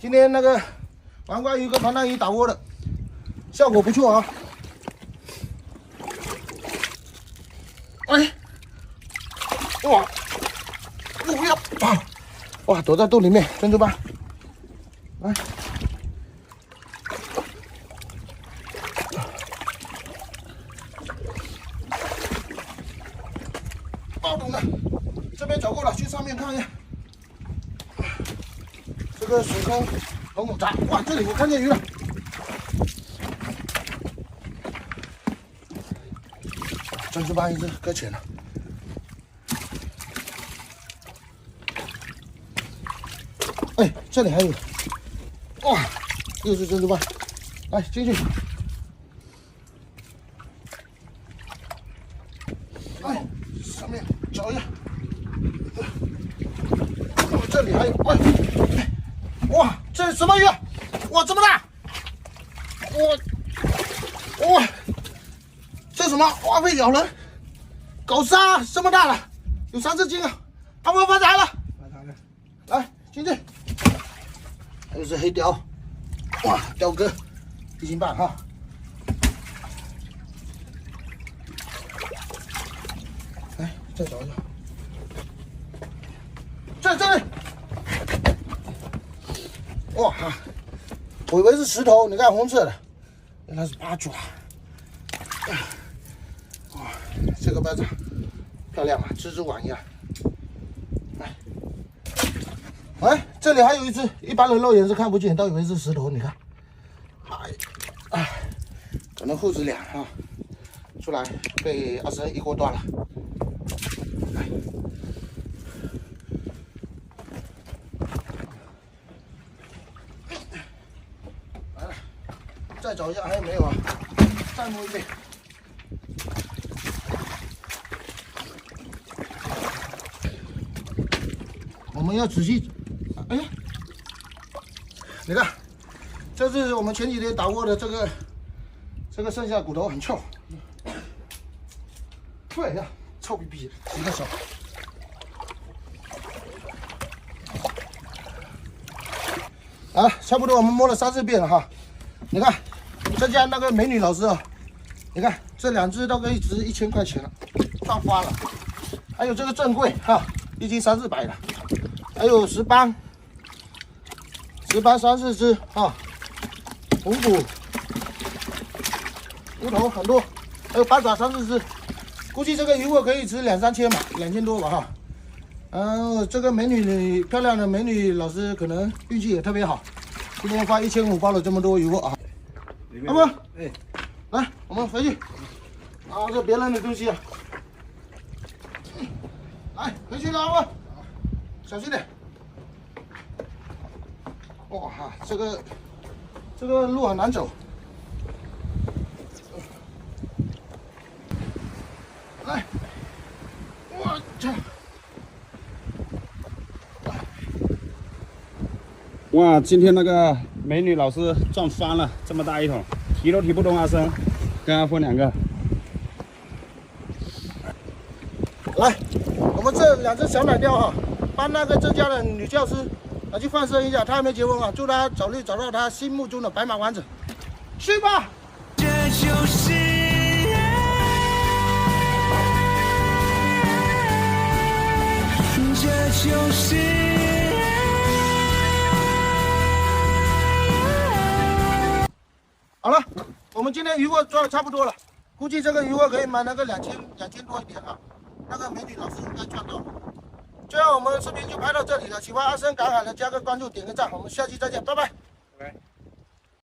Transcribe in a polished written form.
今天那个黄瓜鱼跟盘带鱼打窝的，效果不错啊。哎，哇，不要啊！哇，躲在肚里面，珍珠斑，来。 爆肚呢？这边走过了，去上面看一下。这个水坑很复杂，哇，这里我看见鱼了。珍珠斑一只搁浅了。哎，这里还有，哇，又是珍珠斑，来进去。 上面找一下，这里还有，哇，这是什么鱼啊？哇，这么大！哇，这什么？哇，会咬人！狗鲨这么大了，有3只斤啊！阿波发财了！发财了！来进去。还有是黑鲷，哇，鲷哥1斤半哈。 再找一下，这里，哇，我以为是石头，你看红色的，原来是八爪。哇，这个巴掌漂亮啊，蜘蛛网一样。哎，这里还有一只，一般人肉眼是看不见，都以为是石头，你看，哎，可能父子俩啊，出来被阿生一锅端了。 来了，再找一下还有没有啊？再摸一遍。我们要仔细，哎呀，你看，这是我们前几天打窝的这个剩下的骨头很臭，对呀，臭逼逼的，一个手。 啊，差不多我们摸了3、4遍了哈。你看，这家那个美女老师啊，你看这2只都可以值1000块钱了，赚翻了。还有这个正贵哈，1斤3、400的，还有石斑3、4只啊，红骨、鱼头很多，还有八爪3、4只，估计这个鱼货可以值2、3千吧，2000多吧哈。 这个漂亮的美女老师可能运气也特别好，今天花1500包了这么多鱼货啊！阿波，哎，来，我们回去拿着别人的东西啊！来，回去了，阿波，小心点！哇哈，这个路很难走。来，我操！ 哇，今天那个美女老师赚翻了，这么大一桶，提都提不动阿生，跟阿峰2个。来，我们这2只小奶钓哈，帮那个浙江的女教师拿去放生一下，她还没结婚啊，祝她早日找到她心目中的白马王子，去吧！这就是爱，这就是。 好了，我们今天鱼货抓的差不多了，估计这个鱼货可以买那个2000多一点啊。那个美女老师应该赚到了。最后我们视频就拍到这里了，喜欢阿生赶海的加个关注，点个赞，我们下期再见，拜拜。拜拜。